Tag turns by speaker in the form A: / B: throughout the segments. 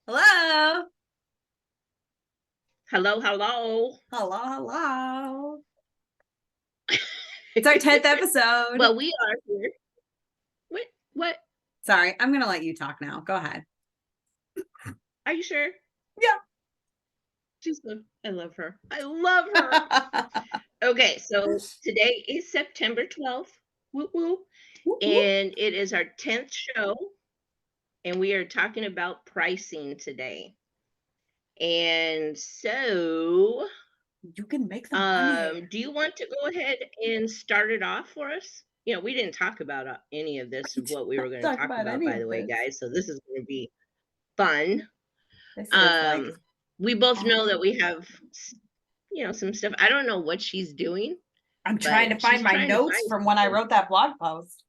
A: Hello.
B: Hello, hello.
A: Hello, hello. It's our 10th episode.
B: Well, we are here. What? What?
A: Sorry, I'm going to let you talk now. Go ahead.
B: Are you sure?
A: Yeah.
B: She's good. I love her. I love her. Okay, so today is September 12th. Woo woo. And it is our 10th show. And we are talking about pricing today. And so,
A: You can make the money.
B: do you want to go ahead and start it off for us? We didn't talk about any of this of what we were going to
A: Talk
B: talk
A: about
B: about,
A: any
B: by
A: of
B: the way,
A: this.
B: guys. So this is going to be fun.
A: This is like
B: Um, we both know that we have, some stuff. I don't know what she's doing,
A: I'm trying to
B: but
A: find
B: she's
A: my
B: trying to
A: notes
B: find
A: from when I
B: something.
A: wrote that blog post.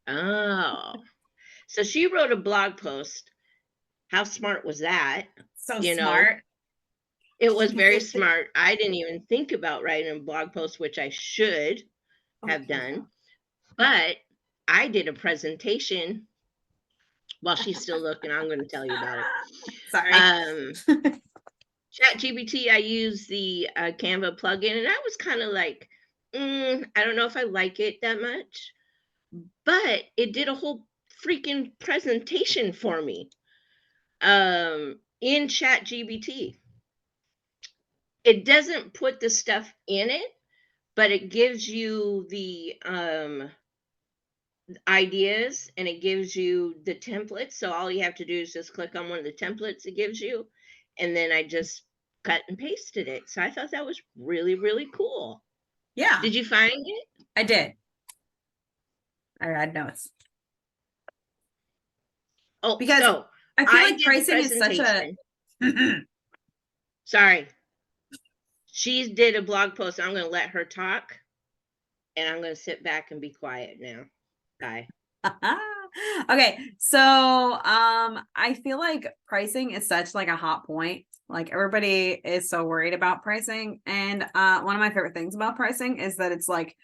B: Oh, so she wrote a blog post. How smart was that?
A: So
B: You know,
A: smart.
B: it was very smart. I didn't even think about writing a blog post, which I should have
A: Okay.
B: done, but I did a presentation while she's still looking. I'm going to tell you about it.
A: Sorry.
B: Um, ChatGPT, I use the Canva plugin, and I was kind of like, I don't know if I like it that much, but it did a whole freaking presentation for me in ChatGPT. It doesn't put the stuff in it, but it gives you the ideas and it gives you the templates. So all you have to do is just click on one of the templates it gives you, and then I just cut and pasted it. So I thought that was really, really cool.
A: Yeah,
B: Did you find it?
A: I did. I read notes.
B: Oh,
A: Because
B: so
A: I feel
B: I
A: like
B: did the
A: pricing is such a
B: presentation. Sorry. She did a blog post. I'm going to let her talk and I'm going to sit back and be quiet now. Bye.
A: Okay, so I feel like pricing is such like a hot point. Like everybody is so worried about pricing, and one of my favorite things about pricing is that it's like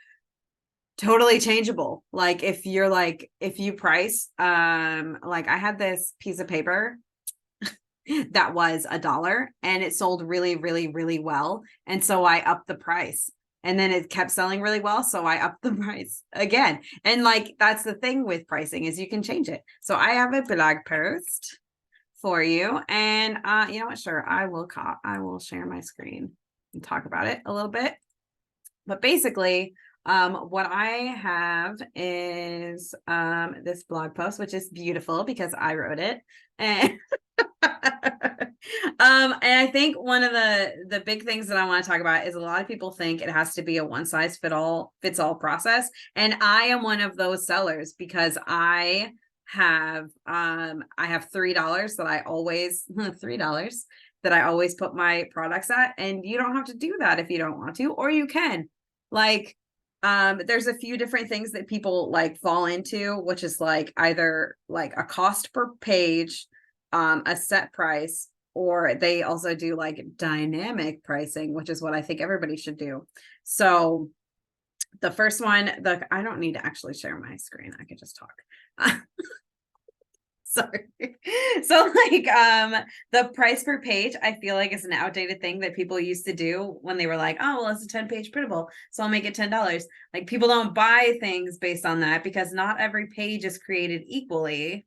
A: totally changeable. Like if you price like I had this piece of paper that was $1 and it sold really, really, really well, and so I upped the price, and then it kept selling really well, so I upped the price again. And like that's the thing with pricing, is you can change it. So I have a blog post for you, and you know what, sure, I will share my screen and talk about it a little bit. But basically, what I have is this blog post, which is beautiful because I wrote it. And and I think one of the big things that I want to talk about is a lot of people think it has to be a one size fits all process. And I am one of those sellers because I have $3 that I always $3 that I always put my products at. And you don't have to do that if you don't want to, or you can. Like, there's a few different things that people like fall into, which is like either like a cost per page, a set price, or they also do like dynamic pricing, which is what I think everybody should do. So the first one, I don't need to actually share my screen. I can just talk. Sorry. So like the price per page, I feel like is an outdated thing that people used to do when they were like, oh well, it's a 10-page printable, so I'll make it $10. Like people don't buy things based on that because not every page is created equally.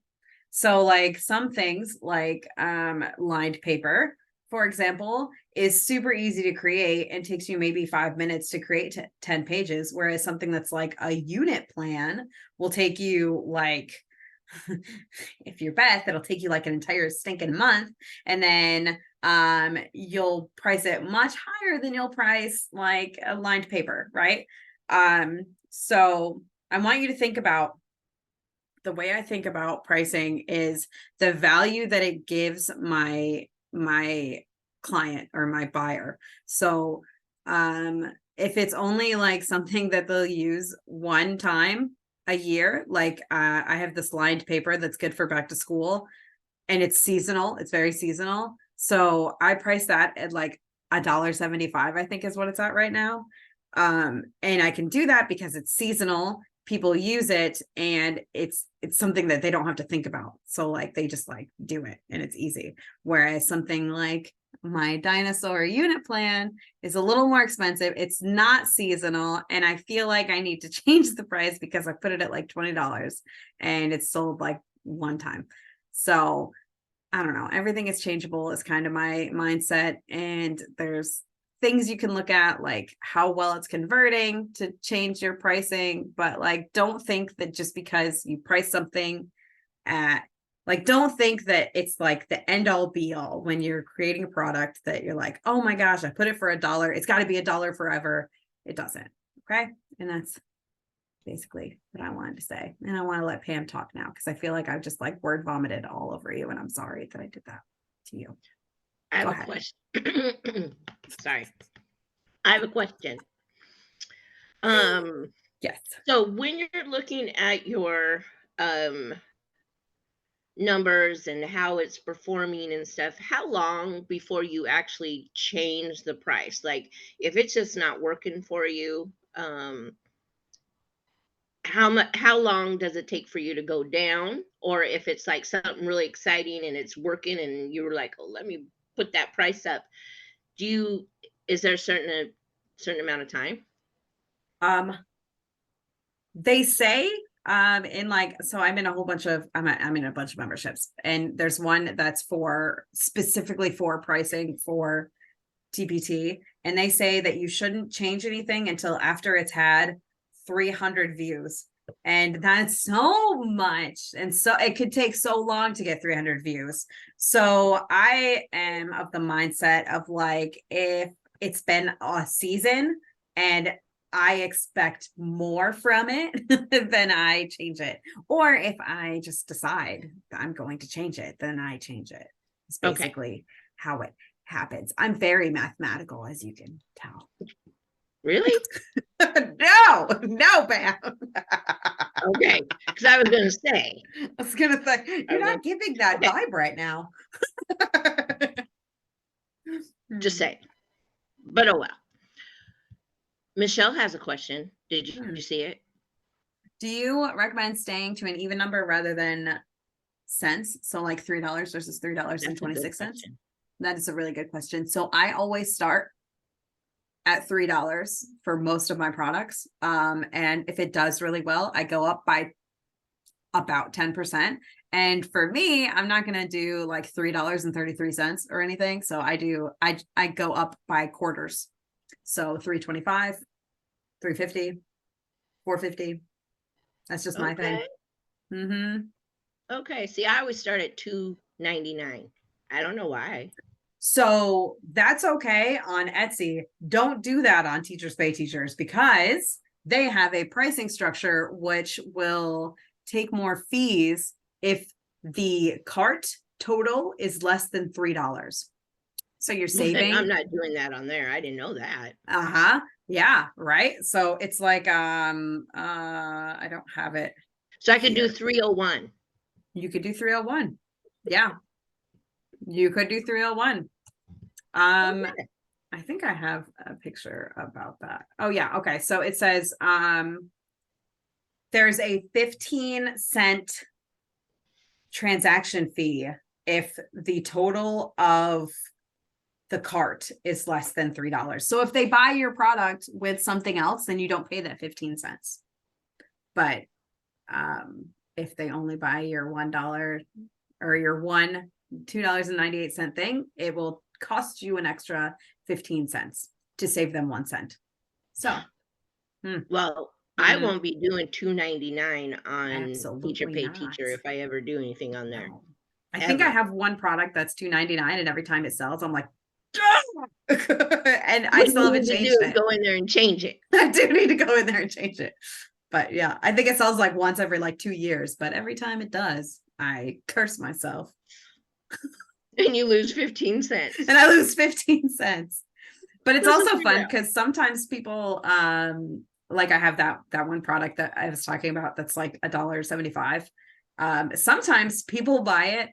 A: So like some things like lined paper, for example, is super easy to create and takes you maybe 5 minutes to create 10 pages, whereas something that's like a unit plan will take you like if you're Beth, it'll take you like an entire stinking month. And then you'll price it much higher than you'll price like a lined paper, right? So I want you to think about, the way I think about pricing is the value that it gives my client or my buyer. So if it's only like something that they'll use one time a year, like I have this lined paper that's good for back to school, and it's seasonal, it's very seasonal. So I price that at like $1.75, I think is what it's at right now. And I can do that because it's seasonal people use it and it's something that they don't have to think about. So like they just like do it and it's easy. Whereas something like my dinosaur unit plan is a little more expensive. It's not seasonal. And I feel like I need to change the price because I put it at like $20 and it's sold like one time. So I don't know. Everything is changeable is kind of my mindset. And there's things you can look at, like how well it's converting to change your pricing. But like, don't think that just because you price something at, like, don't think that it's like the end all be all when you're creating a product that you're like, oh my gosh, I put it for $1. It's got to be $1 forever. It doesn't. Okay. And that's basically what I wanted to say. And I want to let Pam talk now because I feel like I've just like word vomited all over you. And I'm sorry that I did that to you.
B: I have
A: Go
B: a
A: ahead.
B: question. Sorry. I have a question.
A: Yes.
B: So when you're looking at your numbers and how it's performing and stuff, how long before you actually change the price? Like if it's just not working for you, how long does it take for you to go down? Or if it's like something really exciting and it's working and you're like, oh, let me put that price up. Is there a certain amount of time?
A: They say in like, so I'm in a whole bunch of I'm in a bunch of memberships, and there's one that's for specifically for pricing for TPT, and they say that you shouldn't change anything until after it's had 300 views. And that's so much. And so it could take so long to get 300 views. So I am of the mindset of like, if it's been a season and I expect more from it, then I change it. Or if I just decide I'm going to change it, then I change it. It's basically how it happens. I'm very mathematical, as you can tell.
B: Really?
A: No, Pam.
B: Okay, because I was going to say.
A: I was gonna say you're not giving that vibe right now.
B: Just say. But oh well. Michelle has a question. Did you see it?
A: Do you recommend staying to an even number rather than cents? So like $3 versus $3.26. That is a really good question. So I always start at $3 for most of my products. And if it does really well, I go up by about 10%. And for me, I'm not going to do like $3.33 or anything. So I go up by quarters. So 325, 350, 450. That's just my thing.
B: Okay. See, I always start at $2.99. I don't know why.
A: So that's okay on Etsy. Don't do that on Teachers Pay Teachers because they have a pricing structure which will take more fees if the cart total is less than $3. So you're saving.
B: I'm not doing that on there. I didn't know that.
A: Yeah, right. So it's like I don't have it.
B: So I could do 301.
A: You could do 301. Yeah. You could do 301. Okay. I think I have a picture about that. Oh yeah. Okay. So it says there's a 15-cent transaction fee if the total of the cart is less than $3. So if they buy your product with something else, then you don't pay that 15 cents. But if they only buy your $1 or your $2.98 thing, it will cost you an extra 15 cents to save them 1 cent. So,
B: well, I won't be doing $2.99 on
A: absolutely
B: Teacher Pay
A: not.
B: Teacher if I ever do anything on there.
A: No. I think I have one product that's $2.99, and every time it sells, I'm like, and I still haven't changed it.
B: Go in there and change it.
A: I do need to go in there and change it. But yeah, I think it sells like once every like 2 years, but every time it does, I curse myself.
B: And you lose 15 cents.
A: And I lose 15 cents. But it's also fun because sometimes people like I have that one product that I was talking about that's like $1.75. Sometimes people buy it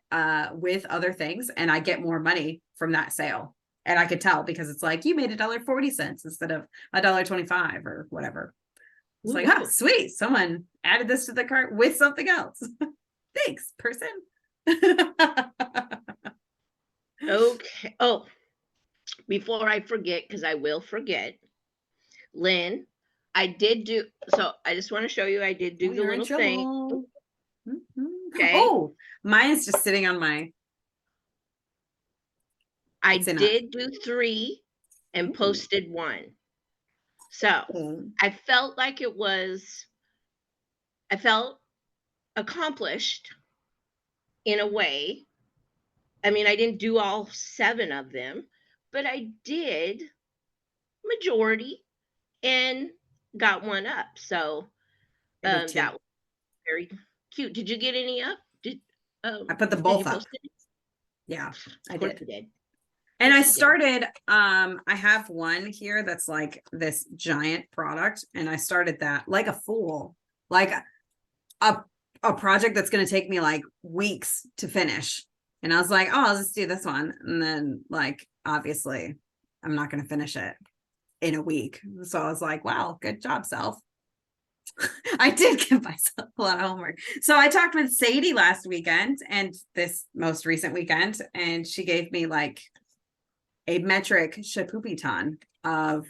A: with other things and I get more money from that sale. And I could tell because it's like you made $1.40 instead of $1.25 or whatever. It's like, oh, sweet. Someone added this to the cart with something else. Thanks, person.
B: Okay. Oh, before I forget, because I will forget, Lynn, I did do, so I just want to show you, I did do the
A: You're in
B: little thing.
A: trouble.
B: Okay.
A: Oh, mine's just sitting on my.
B: I
A: It's in a.
B: did do 3 and posted 1. So I felt like I felt accomplished in a way. I mean, I didn't do all 7 of them, but I did majority and got 1 up. So
A: I did too.
B: that was very cute. Did you get any up?
A: I put them
B: Did you
A: both up.
B: post it?
A: Yeah, I
B: Of course
A: did.
B: you did.
A: And I started, I have one here that's like this giant product, and I started that like a fool, like a project that's going to take me like weeks to finish. And I was like, oh, I'll just do this one. And then like, obviously I'm not going to finish it in a week. So I was like, wow, good job, self. I did give myself a lot of homework. So I talked with Sadie last weekend and this most recent weekend, and she gave me like a metric shapoopy of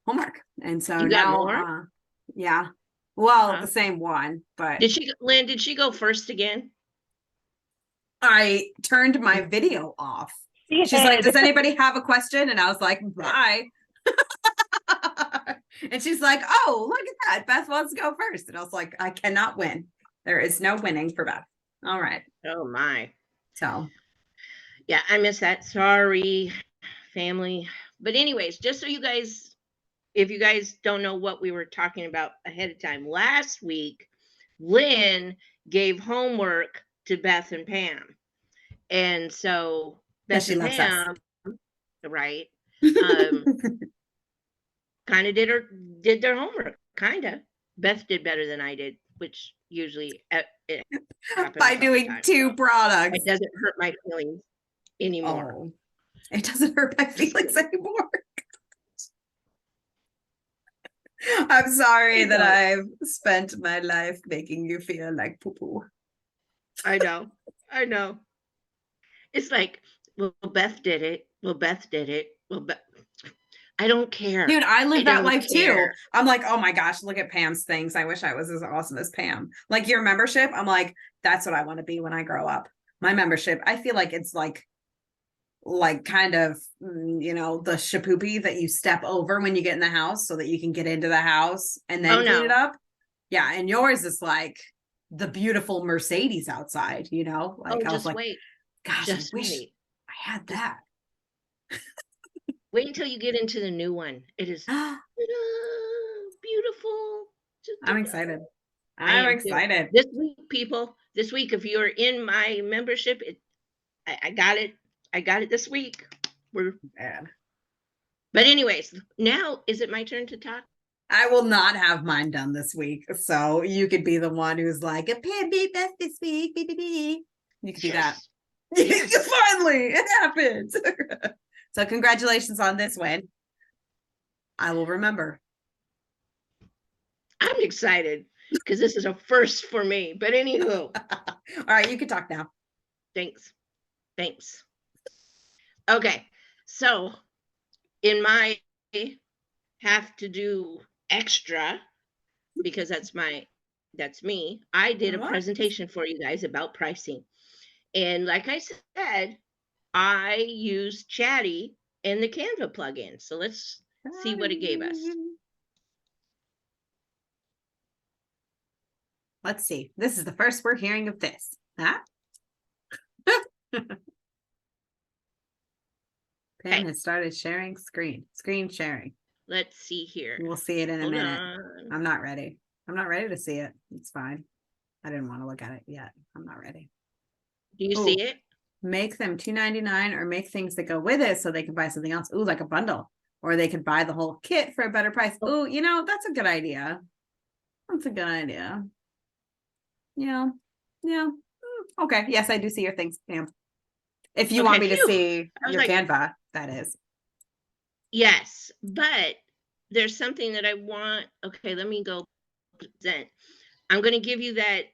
A: homework. And so
B: You got
A: now
B: more?
A: yeah. Well, the same one, but
B: Lynn, did she go first again?
A: I turned my video off. She's like, does anybody have a question? And I was like, bye. And she's like, oh, look at that. Beth wants to go first. And I was like, I cannot win. There is no winning for Beth. All right.
B: Oh my.
A: So
B: yeah, I miss that. Sorry, family. But anyways, just so you guys, if you guys don't know what we were talking about ahead of time, last week, Lynn gave homework to Beth and Pam. And so Beth and Pam, right, kind of did their homework, kind of. Beth did better than I did, which usually it happens
A: by doing 2 products.
B: It doesn't hurt my feelings anymore.
A: Oh, it doesn't hurt my feelings anymore. I'm sorry that I've spent my life making you feel like poo-poo.
B: I know. It's like, well, Beth did it. Well, Beth did it. Well, Beth. I don't care.
A: Dude, I live that life too. I'm like, oh my gosh, look at Pam's things. I wish I was as awesome as Pam. Like your membership, I'm like, that's what I want to be when I grow up. My membership, I feel like it's like kind of, you know, the shapoopy that you step over when you get in the house so that you can get into the house and then clean it up. Yeah, and yours is like the beautiful Mercedes outside, you know? Like I was like,
B: wait.
A: Gosh, I wish I had that.
B: Wait until you get into the new one. It is beautiful.
A: I'm excited. I'm excited.
B: This week, people, if you're in my membership, I got it. I got it this week. We're bad. But anyways, now is it my turn to talk?
A: I will not have mine done this week. So you could be the one who's like, a Pam be best this week. You could do that. Yes. Finally, it happened. So congratulations on this win. I will remember.
B: I'm excited because this is a first for me. But anywho.
A: All right, you can talk now.
B: Thanks. Okay, so in my have to do extra, because that's me, I did a presentation for you guys about pricing. And like I said, I used Chatty and the Canva plugin. So let's see what it gave us.
A: Let's see. This is the first we're hearing of this. Huh? Pam has started sharing screen sharing.
B: Let's see here.
A: We'll see it in a minute. I'm not ready. I'm not ready to see it. It's fine. I didn't want to look at it yet. I'm not ready.
B: Do you see it?
A: Make them $2.99 or make things that go with it so they can buy something else. Ooh, like a bundle. Or they could buy the whole kit for a better price. Ooh, you know, that's a good idea. That's a good idea. Yeah. Okay. Yes, I do see your things, Pam. If you want me to see your Canva, that is.
B: Yes, but there's something that I want. Okay, let me go present. I'm gonna give you that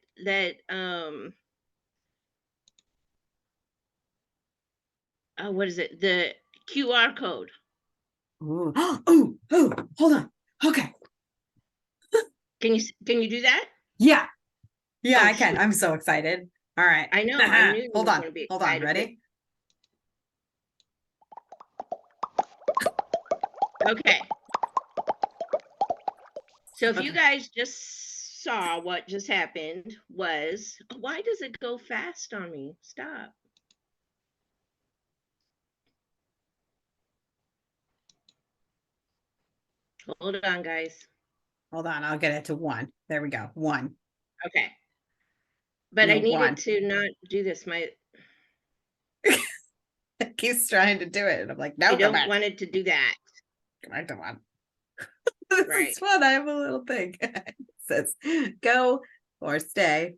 B: what is it? The QR code.
A: Ooh. Ooh, hold on. Okay.
B: Can you do that?
A: Yeah. Yeah,
B: Oh
A: I can.
B: shoot.
A: I'm so excited. All right.
B: I know. I knew you
A: Hold
B: were
A: on.
B: gonna be
A: Hold on.
B: excited.
A: Ready?
B: Okay. So if you
A: Okay.
B: guys just saw what just happened was, why does it go fast on me? Stop. Hold on, guys.
A: Hold on. I'll get it to 1. There we go. 1.
B: Okay. But I
A: No,
B: needed
A: 1.
B: to not do this.
A: It keeps trying to do it. And I'm like,
B: I
A: no, go
B: don't
A: back.
B: want it to do that.
A: Go back to 1. This
B: Right.
A: is fun. I have a little thing. It says go or stay.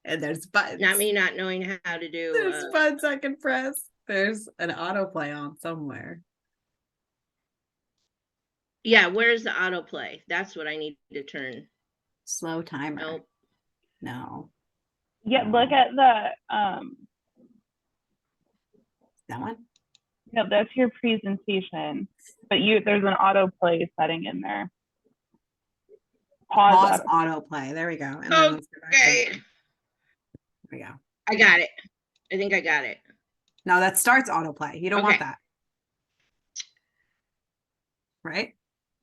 A: And there's buttons.
B: Not me not knowing how to do
A: There's buttons I can press. There's an autoplay on somewhere.
B: yeah, where's the autoplay? That's what I need to turn.
A: Slow timer.
B: Nope.
A: No.
C: Yeah, look at the
A: That one?
C: no, that's your presentation. But there's an autoplay setting in there.
A: Pause autoplay. There we go. And then let's go back to
B: Okay.
A: there we go.
B: I got it. I think I got it.
A: No, that starts autoplay. You don't want
B: Okay.
A: that. Right?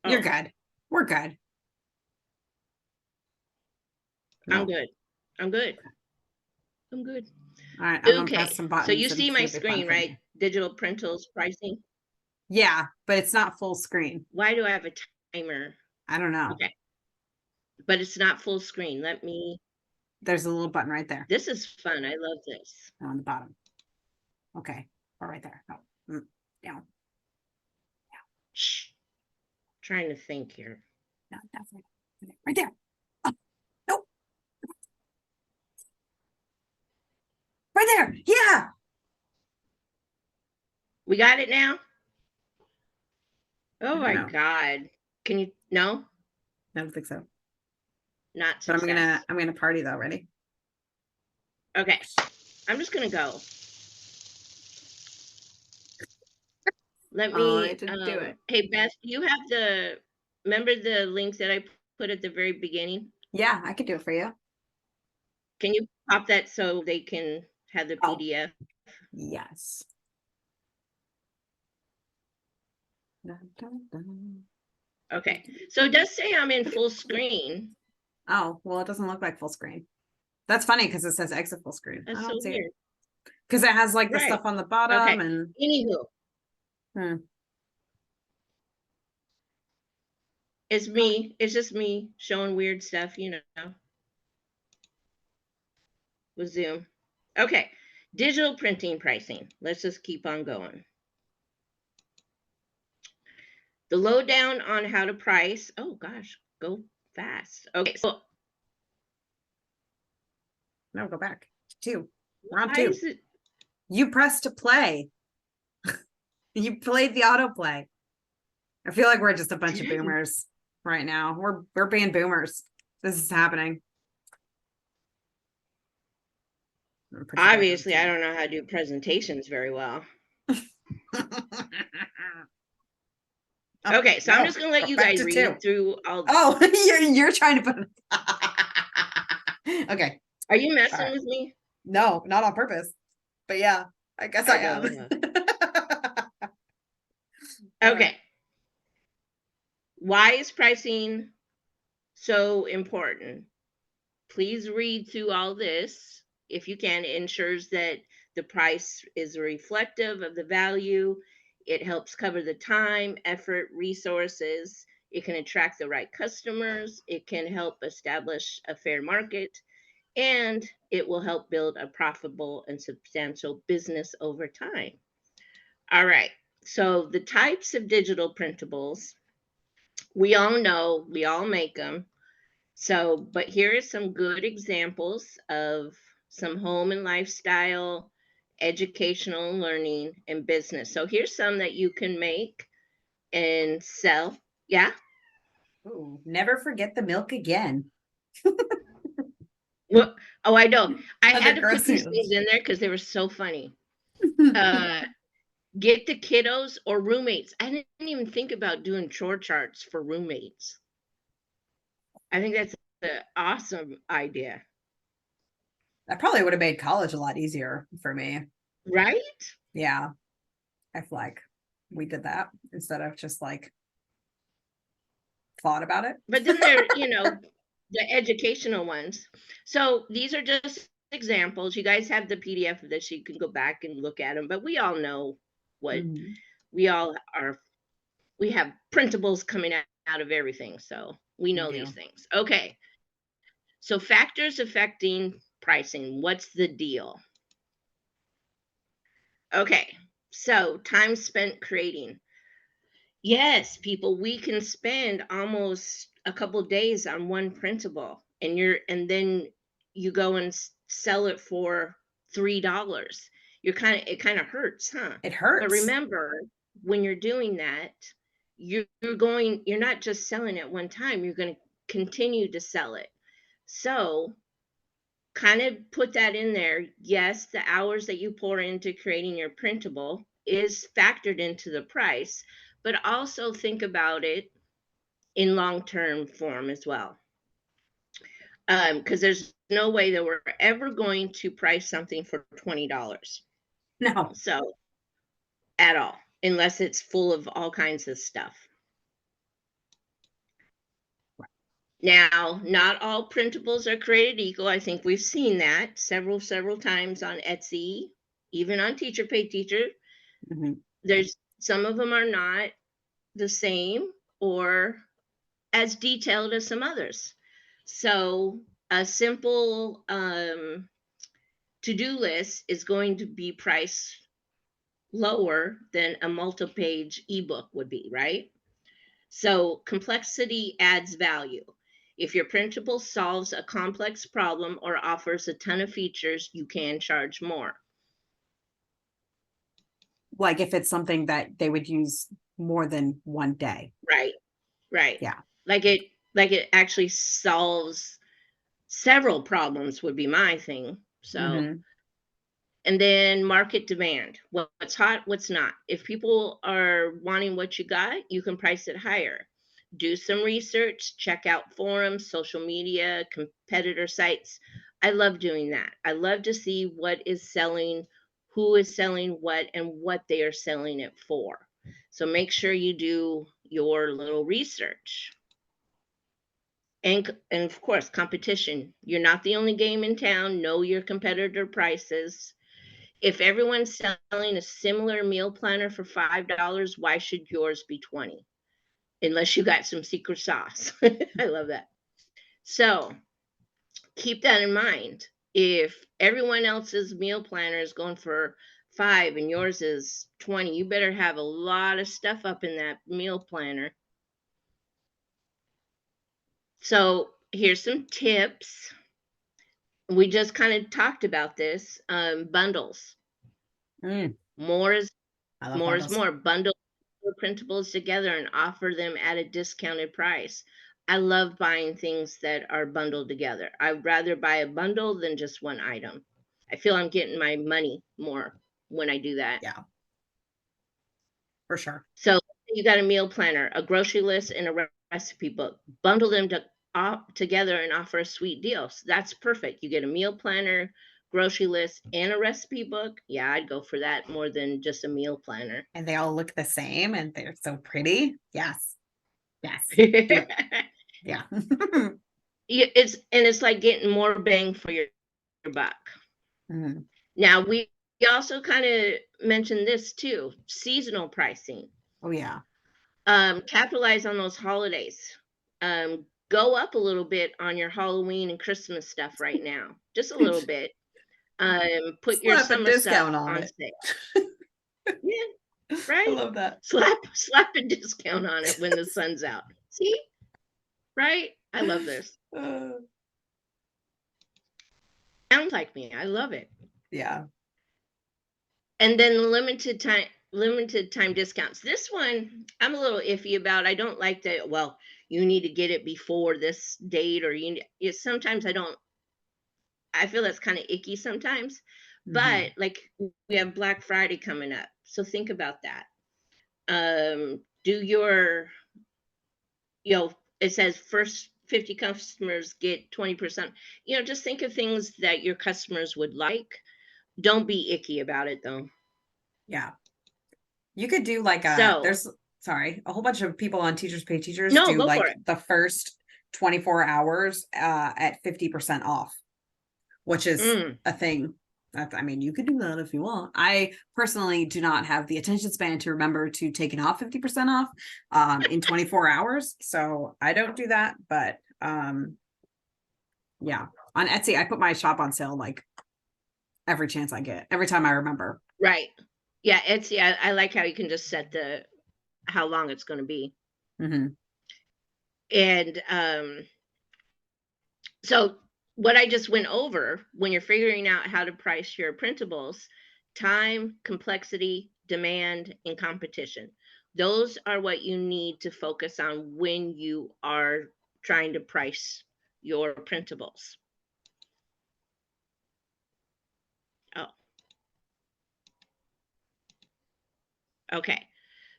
A: You're
B: Oh,
A: good. We're good.
B: I'm
A: No.
B: good. I'm good. I'm good.
A: All right. I'm gonna
B: Okay.
A: press some buttons.
B: So you
A: and
B: see
A: it's
B: my
A: gonna be fun
B: screen,
A: for me.
B: right? Digital printals pricing.
A: Yeah, but it's not full screen.
B: Why do I have a timer?
A: I don't know.
B: Okay. But it's not full screen. Let me.
A: There's a little button right there
B: This is fun. I love this.
A: on the bottom. Okay. Or right there. Oh, down.
B: Shh. Trying to think here.
A: No, that's right there. Oh, nope. Right there. Yeah.
B: We got it now? Oh my
A: know.
B: God. Can you no?
A: I don't think so.
B: Not
A: But
B: success.
A: I'm gonna party though. Ready?
B: Okay. I'm just gonna go. Let me
A: I didn't do it.
B: hey Beth, you have remember the link that I put at the very beginning?
A: Yeah, I could do it for you.
B: Can you pop that so they can have the
A: Oh.
B: PDF?
A: Yes. Dun, dun, dun.
B: Okay. So it does say I'm in full screen.
A: Oh, well, it doesn't look like full screen. That's funny because it says exit full screen.
B: That's
A: I
B: so
A: don't see
B: weird.
A: it. Because it has like the
B: Right.
A: stuff on the bottom
B: Okay.
A: and
B: Anywho, it's me. It's just me showing weird stuff, you know, with Zoom. Okay. Digital printing pricing. Let's just keep on going. The lowdown on how to price. Oh gosh, go fast. Okay, so
A: no, go back. 2. We're on
B: why
A: 2.
B: is it?
A: You pressed to play. You played the autoplay. I feel like we're just a bunch of boomers right now. We're being boomers. This is happening.
B: Obviously, I don't know how to do presentations very well. Okay, so I'm just gonna let you guys read through all.
A: Oh, you're trying to put. Okay.
B: Are you messing with me?
A: No, not on purpose. But yeah, I guess I am.
B: Okay. Why is pricing so important? Please read through all this if you can. It ensures that the price is reflective of the value. It helps cover the time, effort, resources. It can attract the right customers. It can help establish a fair market. And it will help build a profitable and substantial business over time. All right. So the types of digital printables, we all know, we all make them. So, but here are some good examples of some home and lifestyle educational, learning, and business. So here's some that you can make and sell. Yeah.
A: Ooh, never forget the milk again.
B: Well, oh, I know. I
A: Other
B: had to put these
A: groceries.
B: things in there because they were so funny. Get the kiddos or roommates. I didn't even think about doing chore charts for roommates. I think that's an awesome idea.
A: That probably would have made college a lot easier for me.
B: Right?
A: Yeah. I feel like we did that instead of just like thought about it.
B: But then there, the educational ones. So these are just examples. You guys have the PDF of this, so you can go back and look at them. But we all know what
A: Mhm.
B: we all are. We have printables coming out of everything, so we
A: We
B: know
A: do.
B: these things. Okay. So factors affecting pricing. What's the deal? Okay. So time spent creating. Yes, people, we can spend almost a couple days on one printable, and then you go and sell it for $3. It kind of hurts, huh?
A: It
B: But
A: hurts.
B: remember, when you're doing that, you're not just selling it one time, you're going to continue to sell it. So kind of put that in there. Yes, the hours that you pour into creating your printable is factored into the price, but also think about it in long-term form as well. Because there's no way that we're ever going to price something for $20.
A: No.
B: So at all, unless it's full of all kinds of stuff. Now, not all printables are created equal. I think we've seen that several times on Etsy, even on Teacher Pay Teacher.
A: Mm-hmm.
B: There's some of them are not the same or as detailed as some others. So a simple to-do list is going to be priced lower than a multi-page ebook would be, right? So complexity adds value. If your printable solves a complex problem or offers a ton of features, you can charge more.
A: Like if it's something that they would use more than one day.
B: Right, right.
A: Yeah.
B: Like it actually solves several problems would be my thing. So,
A: Mm-hmm.
B: and then market demand. What's hot, what's not. If people are wanting what you got, you can price it higher. Do some research, check out forums, social media, competitor sites. I love doing that. I love to see what is selling, who is selling what, and what they are selling it for. So make sure you do your little research. And of course, competition. You're not the only game in town. Know your competitor prices. If everyone's selling a similar meal planner for $5, why should yours be $20? Unless you got some secret sauce. I love that. So keep that in mind. If everyone else's meal planner is going for $5 and yours is $20, you better have a lot of stuff up in that meal planner. So here's some tips. We just kind of talked about this. Bundles. More is more. Bundle printables together and offer them at a discounted price. I love buying things that are bundled together. I'd rather buy a bundle than just one item. I feel I'm getting my money more when I do that.
A: Yeah, for sure.
B: So you got a meal planner, a grocery list, and a recipe book. Bundle them together and offer a sweet deal. So that's perfect. You get a meal planner, grocery list, and a recipe book. Yeah, I'd go for that more than just a meal planner.
A: And they all look the same and they're so pretty. Yes. Yes. Yeah.
B: It's like getting more bang for your buck.
A: Mm-hmm.
B: Now we also kind of mentioned this too, seasonal pricing.
A: Oh yeah.
B: Capitalize on those holidays. Go up a little bit on your Halloween and Christmas stuff right now, just a little bit. Put your
A: Slap a
B: summer
A: discount
B: stuff
A: on
B: on
A: it.
B: sale. Yeah, right.
A: I love that.
B: Slap a discount on it when the sun's out. See, right? I love this. Sounds like me. I love it.
A: Yeah.
B: And then limited time discounts. This one I'm a little iffy about. I don't like that. Well, you need to get it before this date, or sometimes I feel that's kind of icky sometimes. But like, we have Black Friday coming up, so think about that. Do your, it says first 50 customers get 20%. Just think of things that your customers would like. Don't be icky about it though.
A: Yeah. You could do like
B: So,
A: a whole bunch of people on Teachers Pay Teachers
B: no,
A: do
B: go for
A: like
B: it.
A: the first 24 hours at 50% off, which is a thing. I mean, you could do that if you want. I personally do not have the attention span to remember to take it off 50% off in 24 hours. So I don't do that. But yeah, on Etsy, I put my shop on sale like every chance I get, every time I remember.
B: Right. Yeah, Etsy, I like how you can just set how long it's going to be. And so what I just went over, when you're figuring out how to price your printables: time, complexity, demand, and competition. Those are what you need to focus on when you are trying to price your printables. Oh, okay.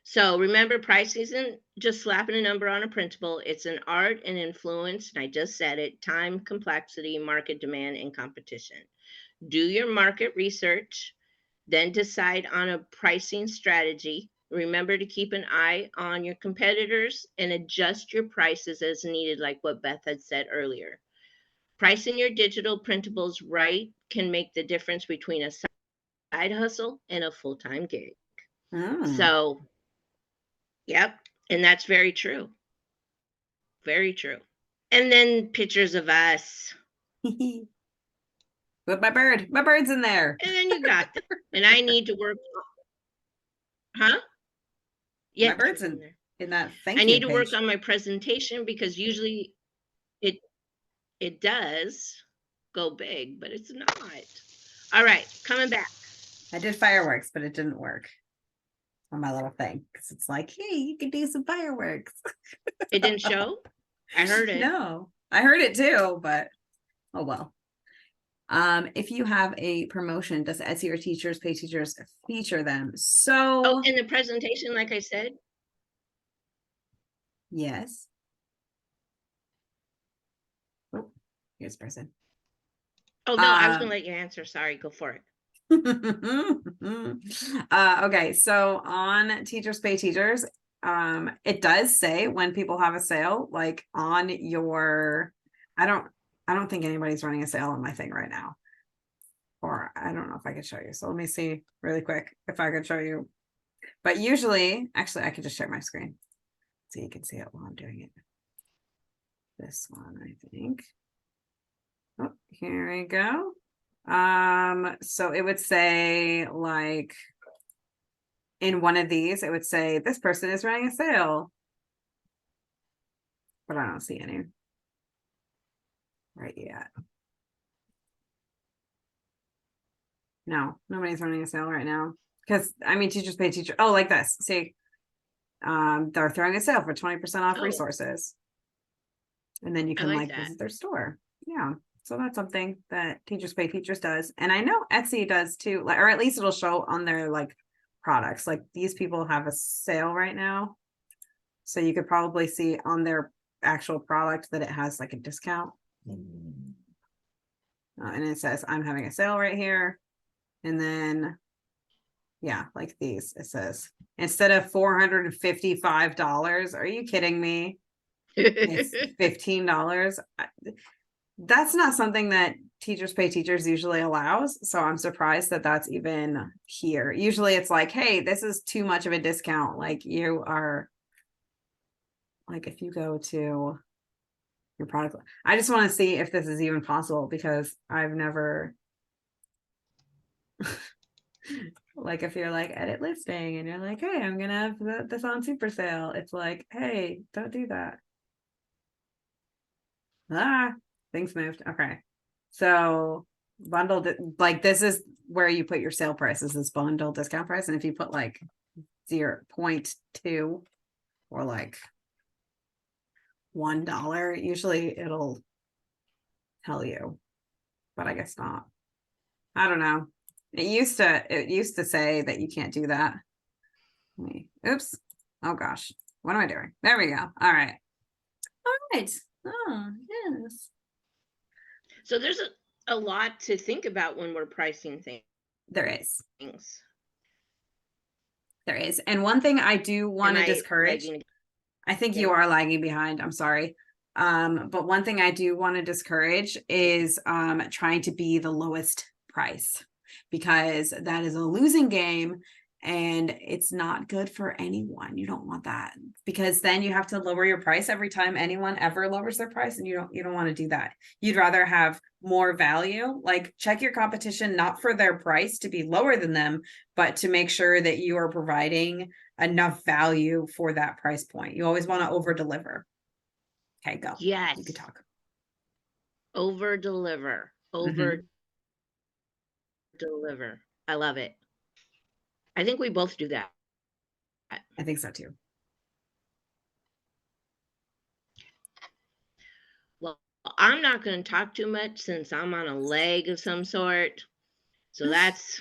B: So remember, pricing isn't just slapping a number on a printable. It's an art and influence, and I just said it: time, complexity, market demand, and competition. Do your market research, then decide on a pricing strategy. Remember to keep an eye on your competitors and adjust your prices as needed, like what Beth had said earlier. Pricing your digital printables right can make the difference between a side hustle and a full-time gig. So, yep, and that's very true. Very true. And then pictures of us.
A: With my bird's in there.
B: And then you got them. And I need to work. Huh? Yeah,
A: My bird's in that thank you
B: I need to
A: page.
B: work on my presentation, because usually it does go big, but it's not. All right, coming back.
A: I did fireworks, but it didn't work on my little thing, because it's like, hey, you can do some fireworks.
B: It didn't show? I heard it.
A: No, I heard it too, but oh well. If you have a promotion, does Etsy or Teachers Pay Teachers feature them? So
B: in the presentation, like I said.
A: Yes. Oh, here's the person.
B: Oh no, I was gonna let you answer. Sorry, go for it.
A: Okay, so on Teachers Pay Teachers, it does say when people have a sale, like on your, I don't think anybody's running a sale on my thing right now. Or I don't know if I could show you. So let me see really quick if I could show you. But usually, actually, I could just share my screen so you can see it while I'm doing it. This one, I think. Oh, here we go. So it would say, like, in one of these, it would say this person is running a sale, but I don't see any right yet. No, nobody's running a sale right now, because I mean, Teachers Pay Teacher. Oh, like this. See, they're throwing a sale for 20% off resources, and then you can like visit their store. Yeah. So that's something that Teachers Pay Teachers does. And I know Etsy does too, like, or at least it'll show on their like products. Like, these people have a sale right now. So you could probably see on their actual product that it has like a discount. And it says, I'm having a sale right here. And then, yeah, like these, it says, instead of $455, are you kidding me? It's $15. That's not something that Teachers Pay Teachers usually allows. So I'm surprised that that's even here. Usually it's like, hey, this is too much of a discount. Like, you are, like, if you go to your product, I just want to see if this is even possible, because I've never, like, if you're like edit listing and you're like, hey, I'm gonna have this on super sale, it's like, hey, don't do that. Things moved. Okay. So bundled, like this is where you put your sale price, is this bundle discount price. And if you put like 0.2 or like $1, usually it'll tell you, but I guess not. I don't know. It used to say that you can't do that. Oops. Oh gosh. What am I doing? There we go. All right. All right. Oh, yes.
B: So there's a lot to think about when we're pricing
A: There is.
B: things.
A: There is. And one thing I do want
B: Am
A: to
B: I
A: discourage,
B: lagging
A: I think
B: again?
A: you are lagging behind. I'm sorry. But one thing I do want to discourage is trying to be the lowest price, because that is a losing game and it's not good for anyone. You don't want that, because then you have to lower your price every time anyone ever lowers their price, and you don't want to do that. You'd rather have more value. Like, check your competition, not for their price to be lower than them, but to make sure that you are providing enough value for that price point. You always want to over deliver. Okay, go.
B: Yes.
A: You could talk.
B: Over deliver. Over deliver. I love it. I think we both do that.
A: I think so too.
B: Well, I'm not going to talk too much since I'm on a leg of some sort. So that's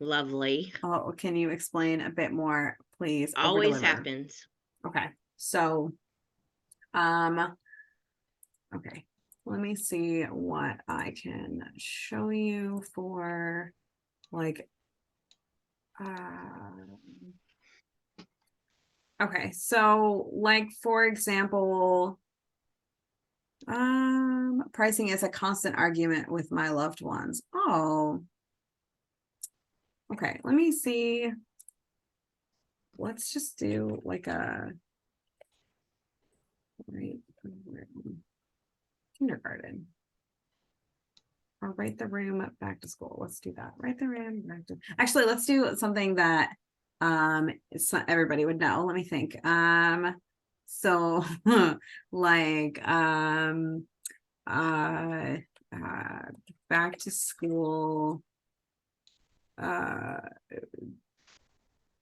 B: lovely.
A: Oh, can you explain a bit more, please?
B: Always
A: Over-deliver.
B: happens.
A: Okay. So, okay. Let me see what I can show you for like, okay. So like, for example, pricing is a constant argument with my loved ones. Oh, okay. Let me see. Let's just do like a kindergarten. Or write the room back to school. Let's do that. Write the room back to, actually, let's do something that it's not, everybody would know. Let me think. So like uh back to school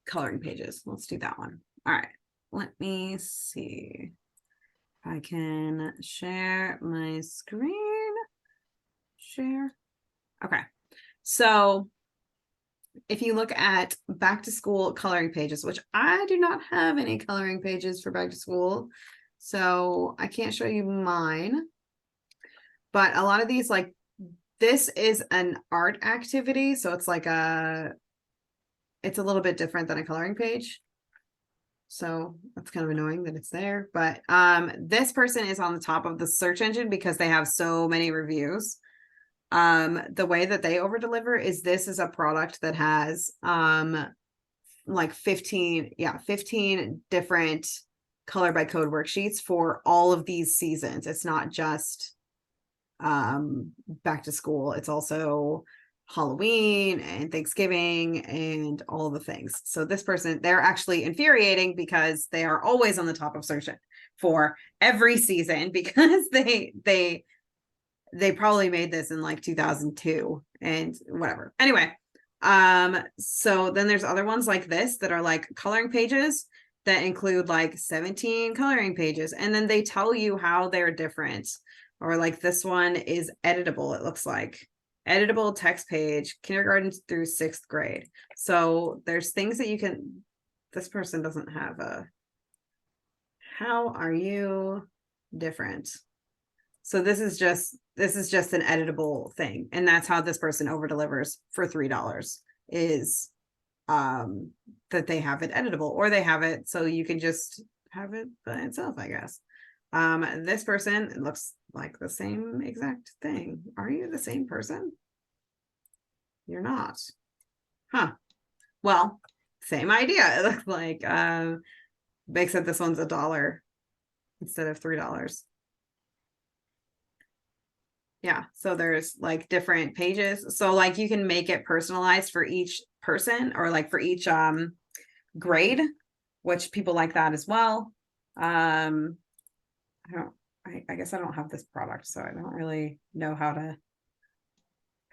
A: coloring pages. Let's do that one. All right. Let me see if I can share my screen. Share. Okay. So if you look at back to school coloring pages, which I do not have any coloring pages for back to school, so I can't show you mine. But a lot of these, like, this is an art activity, so it's like it's a little bit different than a coloring page. So that's kind of annoying that it's there. But this person is on the top of the search engine because they have so many reviews. The way that they over deliver is, this is a product that has like 15 different color by code worksheets for all of these seasons. It's not just back to school, it's also Halloween and Thanksgiving and all the things. So this person, they're actually infuriating because they are always on the top of search for every season, because they probably made this in like 2002 and whatever. Anyway, so then there's other ones like this that are like coloring pages that include like 17 coloring pages, and then they tell you how they're different. Or like this one is editable, it looks like. Editable text page, kindergarten through 6th grade. So there's things that you can, this person doesn't have a, how are you different? So this is just an editable thing. And that's how this person over delivers for $3, is that they have it editable, or they have it so you can just have it by itself, I guess. This person, it looks like the same exact thing. Are you the same person? You're not. Huh. Well, same idea. It looks like except this one's $1 instead of $3. Yeah, so there's like different pages. So like you can make it personalized for each person, or like for each grade, which people like that as well. I guess I don't have this product, so I don't really know how to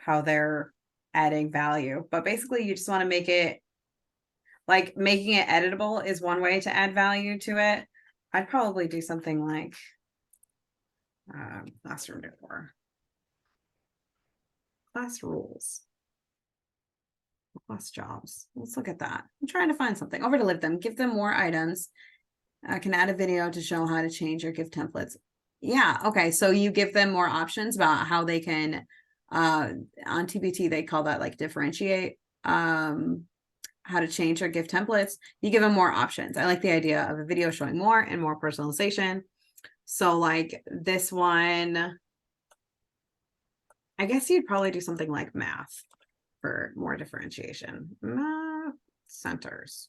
A: how they're adding value. But basically you just want to make it like making it editable is one way to add value to it. I'd probably do something like classroom decor, class rules, class jobs. Let's look at that. I'm trying to find something. Over to live them, give them more items. I can add a video to show how to change your gift templates. Yeah, okay. So you give them more options about how they can on TBT they call that like differentiate how to change their gift templates. You give them more options. I like the idea of a video showing more and more personalization. So like this one, I guess you'd probably do something like math for more differentiation. Math centers.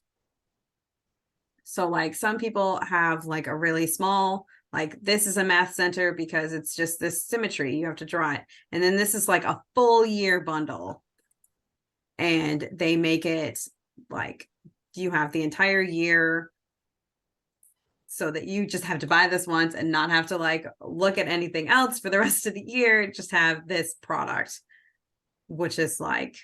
A: So like some people have like a really small, like this is a math center because it's just this symmetry, you have to draw it. And then this is like a full year bundle. And they make it like you have the entire year so that you just have to buy this once and not have to like look at anything else for the rest of the year. Just have this product, which is like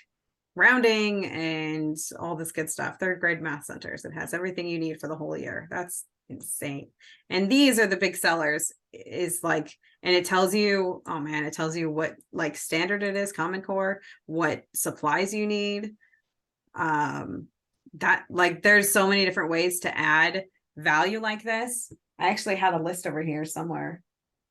A: rounding and all this good stuff. Third grade math centers. It has everything you need for the whole year. That's insane. And these are the big sellers is like, and it tells you, oh man, it tells you what like standard it is, Common Core, what supplies you need. That like there's so many different ways to add value like this. I actually have a list over here somewhere,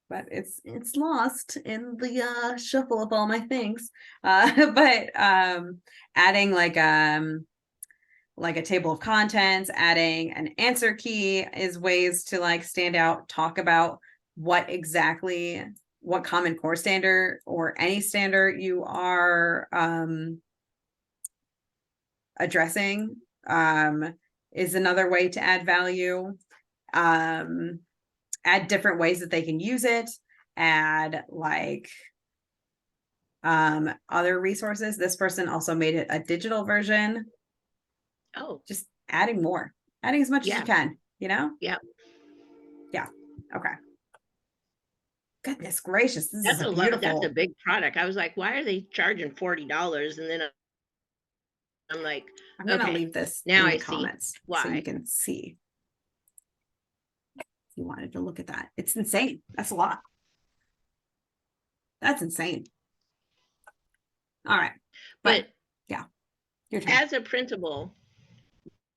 A: but it's lost in the shuffle of all my things. But adding like a table of contents, adding an answer key is ways to like stand out, talk about what Common Core standard or any standard you are addressing is another way to add value. Add different ways that they can use it, add like other resources. This person also made it a digital version.
B: Oh,
A: just adding as much as
B: Yeah.
A: you can, you know?
B: yeah.
A: Yeah. Okay. Goodness gracious. This is
B: That's
A: a
B: a lot. That's a
A: beautiful.
B: big product. I was like, why are they charging $40? And then I'm like,
A: I'm going to
B: okay,
A: leave this
B: now
A: in the
B: I see
A: comments so
B: why.
A: you can see. If you wanted to look at that. It's insane. That's a lot. That's insane. All right.
B: But
A: yeah, your turn.
B: as a printable,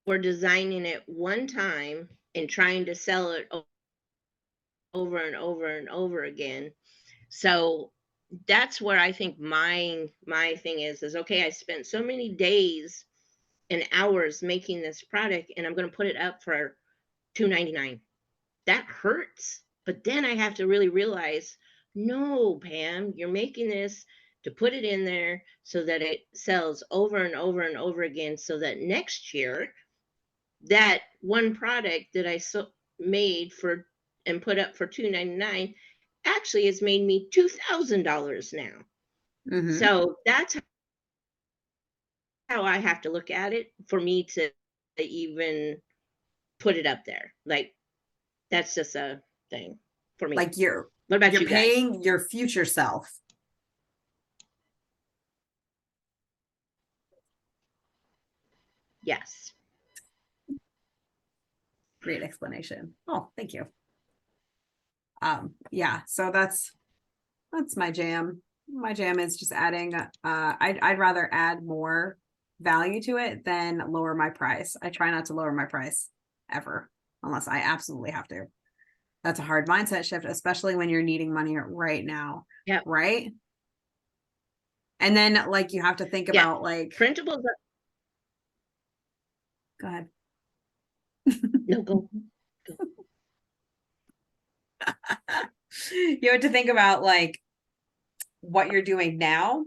B: we're designing it one time and trying to sell it over and over and over again. So that's where I think my thing is okay, I spent so many days and hours making this product and I'm going to put it up for $2.99. That hurts. But then I have to really realize, no, Pam, you're making this to put it in there so that it sells over and over and over again, so that next year that one product that I made for and put up for $2.99 actually has made me $2,000 now.
A: Mm-hmm.
B: So that's how I have to look at it for me to even put it up there. Like that's just a thing for me.
A: Like
B: what about
A: you're
B: you guys?
A: paying your future self.
B: Yes.
A: Great explanation. Oh, thank you. Yeah, so that's my jam. My jam is just adding I'd rather add more value to it than lower my price. I try not to lower my price ever unless I absolutely have to. That's a hard mindset shift, especially when you're needing money right now.
B: Yeah.
A: Right. And then like you have to think about like
B: printables.
A: Go ahead.
B: No, go.
A: You have to think about like what you're doing now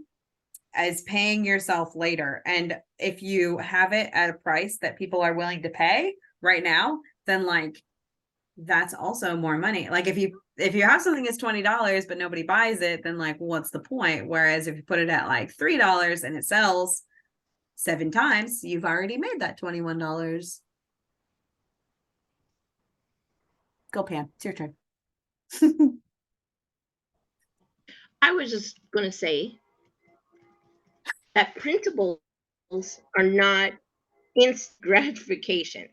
A: as paying yourself later. And if you have it at a price that people are willing to pay right now, then like that's also more money. Like if you have something that's $20 but nobody buys it, then like what's the point? Whereas if you put it at like $3 and it sells 7 times, you've already made that $21. Go, Pam. It's your turn.
B: I was just going to say that printables are not instant gratification.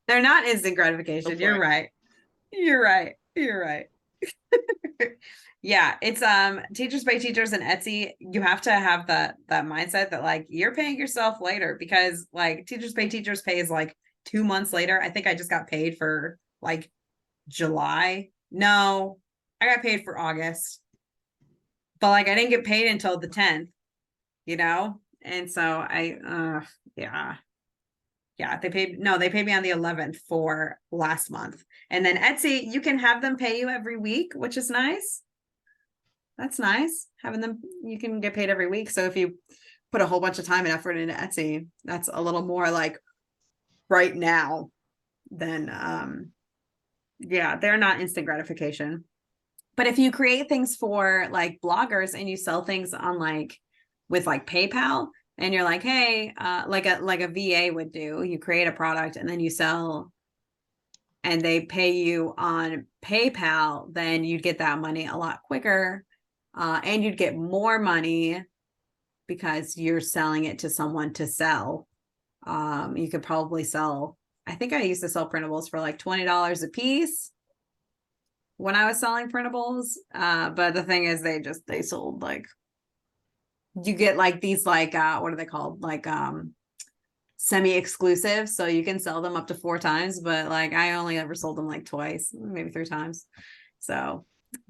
A: They're not instant
B: Go
A: gratification.
B: for
A: You're
B: it.
A: right. You're right. You're right. Yeah, it's Teachers Pay Teachers and Etsy. You have to have that mindset that like you're paying yourself later, because like Teachers Pay Teachers pays like 2 months later. I think I just got paid for like July. No, I got paid for August, but like I didn't get paid until the 10th, you know? And so yeah. Yeah, they paid me on the 11th for last month. And then Etsy, you can have them pay you every week, which is nice. That's nice. Having them, you can get paid every week. So if you put a whole bunch of time and effort into Etsy, that's a little more like right now than yeah, they're not instant gratification. But if you create things for like bloggers and you sell things on like with like PayPal, and you're like, hey, like a VA would do, you create a product and then you sell and they pay you on PayPal, then you'd get that money a lot quicker. And you'd get more money because you're selling it to someone to sell. You could probably sell, I think I used to sell printables for like $20 a piece when I was selling printables. But the thing is they sold like, you get like these like what are they called? Like semi-exclusive. So you can sell them up to 4 times, but like I only ever sold them like twice, maybe 3 times. So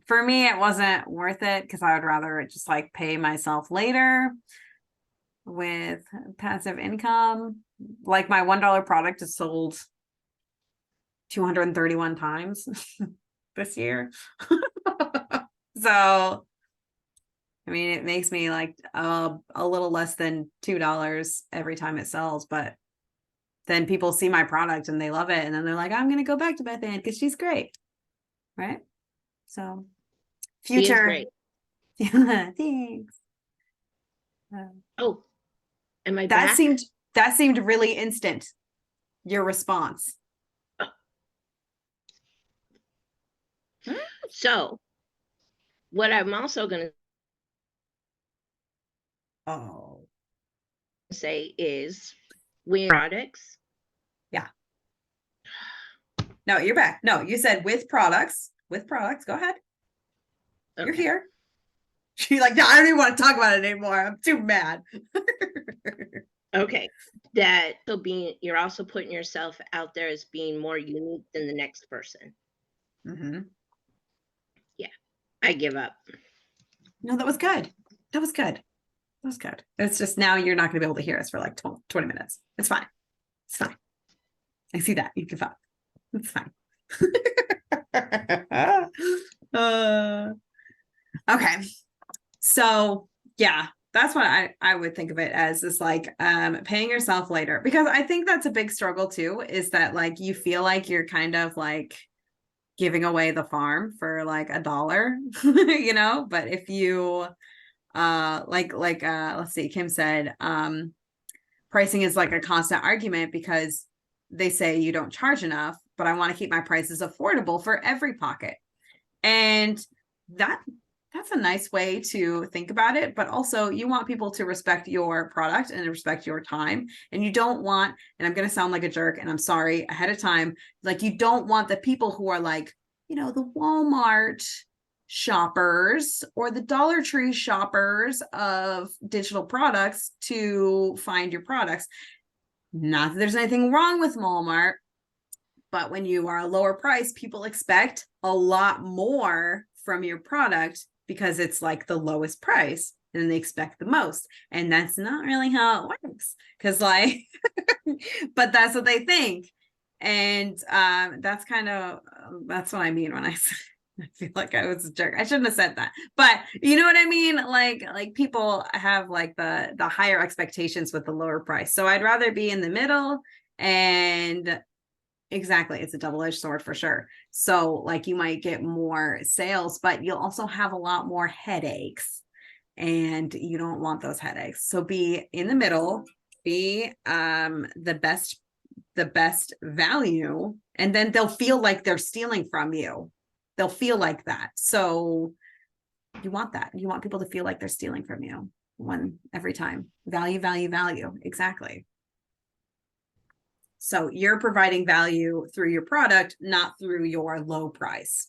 A: for me, it wasn't worth it because I would rather just like pay myself later with passive income. Like my $1 product is sold 231 times this year. So, I mean, it makes me like a little less than $2 every time it sells, but then people see my product and they love it. And then they're like, I'm going to go back to Beth Ann because she's great. Right. So
B: She is
A: future.
B: great.
A: Thanks.
B: Oh, am I
A: That
B: back?
A: seemed really instant. Your response.
B: So, what I'm also going
A: Oh,
B: to say is when products.
A: yeah. No, you're back. No, you said with products. With products. Go ahead. You're
B: Okay.
A: here. She's like, no, I don't even want to talk about it anymore. I'm too mad.
B: Okay. You're also putting yourself out there as being more unique than the next person.
A: Mm-hmm.
B: Yeah. I give up.
A: No, that was good. That was good. That was good. It's just now you're not going to be able to hear us for like 20 minutes. It's fine. It's fine. I see that. You give up. It's fine. Okay. So yeah, that's what I would think of it as, is like paying yourself later, because I think that's a big struggle too, is that like you feel like you're kind of like giving away the farm for like $1, you know. But if you let's see, Kim said pricing is like a constant argument because they say you don't charge enough, but I want to keep my prices affordable for every pocket. And that's a nice way to think about it. But also you want people to respect your product and respect your time. And you don't want, and I'm going to sound like a jerk and I'm sorry ahead of time, like you don't want the people who are like, you know, the Walmart shoppers or the Dollar Tree shoppers of digital products to find your products. Not that there's anything wrong with Walmart, but when you are a lower price, people expect a lot more from your product because it's like the lowest price and they expect the most. And that's not really how it works. Because like, but that's what they think. And that's kind of, that's what I mean when I feel like I was a jerk. I shouldn't have said that, but you know what I mean? Like people have like the higher expectations with the lower price. So I'd rather be in the middle. And exactly, it's a double-edged sword for sure. So like you might get more sales, but you'll also have a lot more headaches, and you don't want those headaches. So be in the middle, be the the best value, and then they'll feel like they're stealing from you. They'll feel like that. So you want that. You want people to feel like they're stealing from you every time. Value, value, value. Exactly. So you're providing value through your product, not through your low price.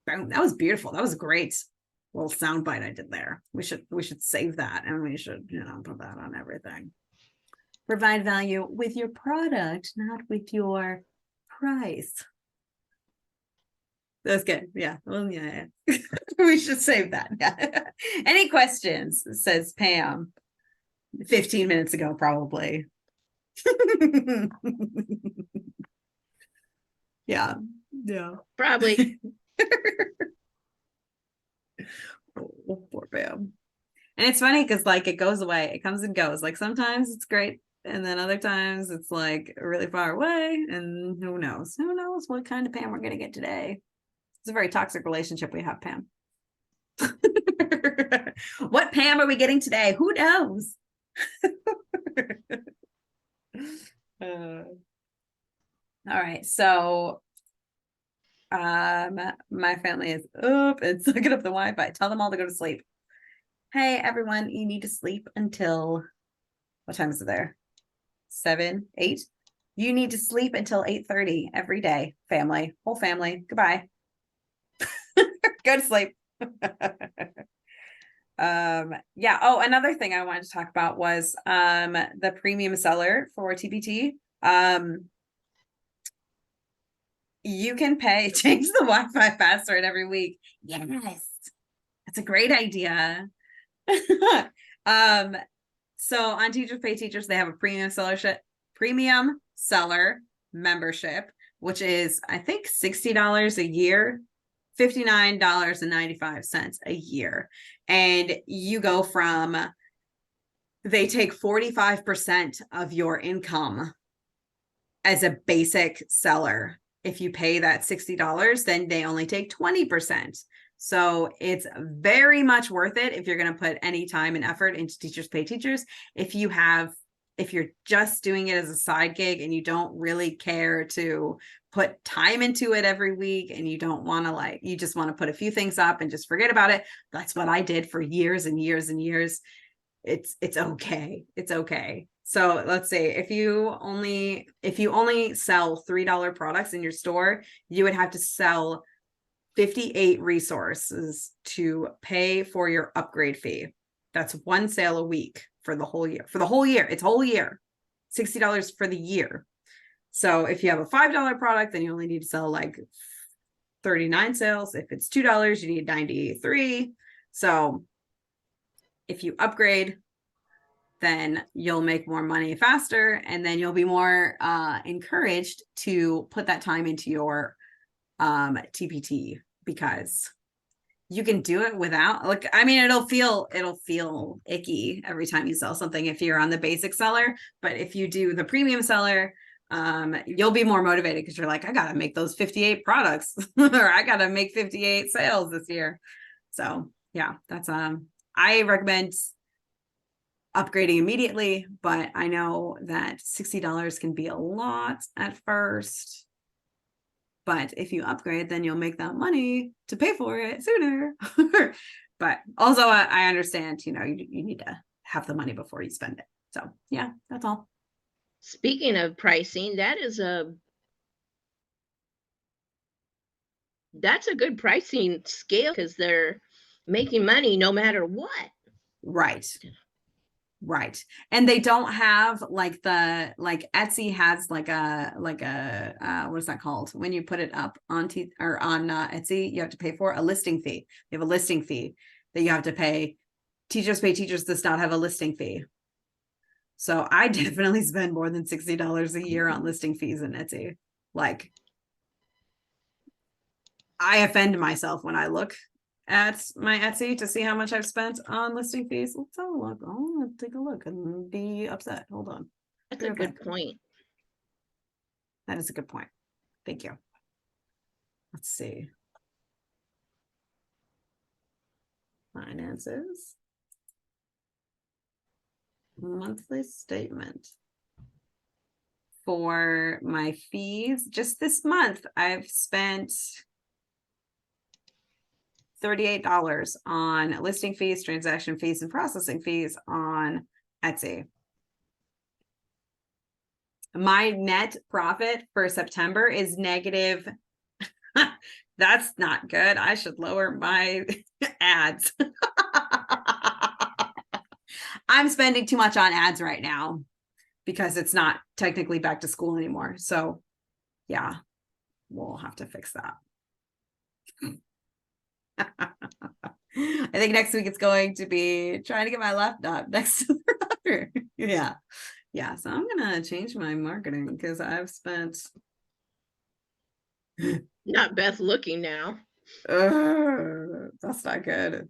A: That was beautiful. That was a great little soundbite I did there. We should save that, and we should, put that on everything. Provide value with your product, not with your price. That's good. Yeah. Well, yeah. We should save that. Yeah. Any questions? Says Pam. 15 minutes ago, probably. Yeah. Yeah.
B: Probably.
A: Oh, poor Pam. And it's funny because like it goes away, it comes and goes. Like sometimes it's great, and then other times it's like really far away, and who knows what kind of Pam we're gonna get today. It's a very toxic relationship we have, Pam. What Pam are we getting today? Who knows? All right, so my family is up and sucking up the Wi-Fi. Tell them all to go to sleep. Hey everyone, you need to sleep until what time is it there? 7, 8. You need to sleep until 8:30 every day, family, whole family. Goodbye. Go to sleep. Yeah. Oh, another thing I wanted to talk about was the premium seller for TPT. You can change the Wi-Fi password every week. Yes, that's a great idea. So on Teachers Pay Teachers, they have a premium seller membership, which is I think $60 a year, $59.95 a year. And you go from, they take 45% of your income as a basic seller. If you pay that $60, then they only take 20%. So it's very much worth it if you're going to put any time and effort into Teachers Pay Teachers. If you're just doing it as a side gig and you don't really care to put time into it every week, and you don't want to you just want to put a few things up and just forget about it. That's what I did for years and years and years. It's okay. It's okay. So let's say if you only sell $3 products in your store, you would have to sell 58 resources to pay for your upgrade fee. That's one sale a week for the whole year. It's whole year. $60 for the year. So if you have a $5 product, then you only need to sell like 39 sales. If it's $2, you need 93. So if you upgrade, then you'll make more money faster, and then you'll be more encouraged to put that time into your TPT, because you can do it without, it'll feel icky every time you sell something if you're on the basic seller. But if you do the premium seller, you'll be more motivated because you're like, I gotta make those 58 products or I gotta make 58 sales this year. So yeah, that's I recommend upgrading immediately, but I know that $60 can be a lot at first. But if you upgrade, then you'll make that money to pay for it sooner. But also I understand, you need to have the money before you spend it. So yeah, that's all.
B: Speaking of pricing, that's a good pricing scale because they're making money no matter what.
A: Right. And they don't have Etsy has like a what is that called when you put it up on Etsy? You have to pay for a listing fee. You have a listing fee that you have to pay. Teachers Pay Teachers does not have a listing fee. So I definitely spend more than $60 a year on listing fees in Etsy. Like, I offend myself when I look at my Etsy to see how much I've spent on listing fees. Let's have a look. I'll take a look and be upset. Hold on.
B: That's a good point.
A: That is a good point. Thank you. Let's see. Finances. Monthly statement. for my fees. Just this month, I've spent $38 on listing fees, transaction fees, and processing fees on Etsy. My net profit for September is negative. That's not good. I should lower my ads. I'm spending too much on ads right now because it's not technically back to school anymore. So yeah, we'll have to fix that. I think next week it's going to be trying to get my laptop next to the router. Yeah. Yeah. So I'm going to change my marketing because I've spent.
B: Not Beth looking now.
A: That's not good.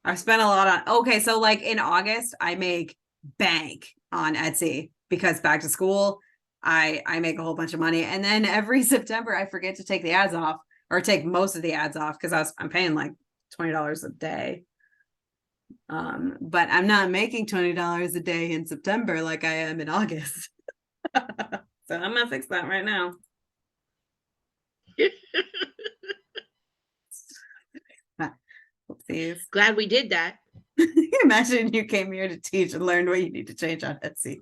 A: I've spent a lot on. Okay. So like in August, I make bank on Etsy because back to school, I make a whole bunch of money. And then every September, I forget to take the ads off or take most of the ads off because I'm paying like $20 a day. But I'm not making $20 a day in September like I am in August. So I'm gonna fix that right now. Oopsies.
B: Glad we did that.
A: Imagine you came here to teach and learned what you need to change on Etsy.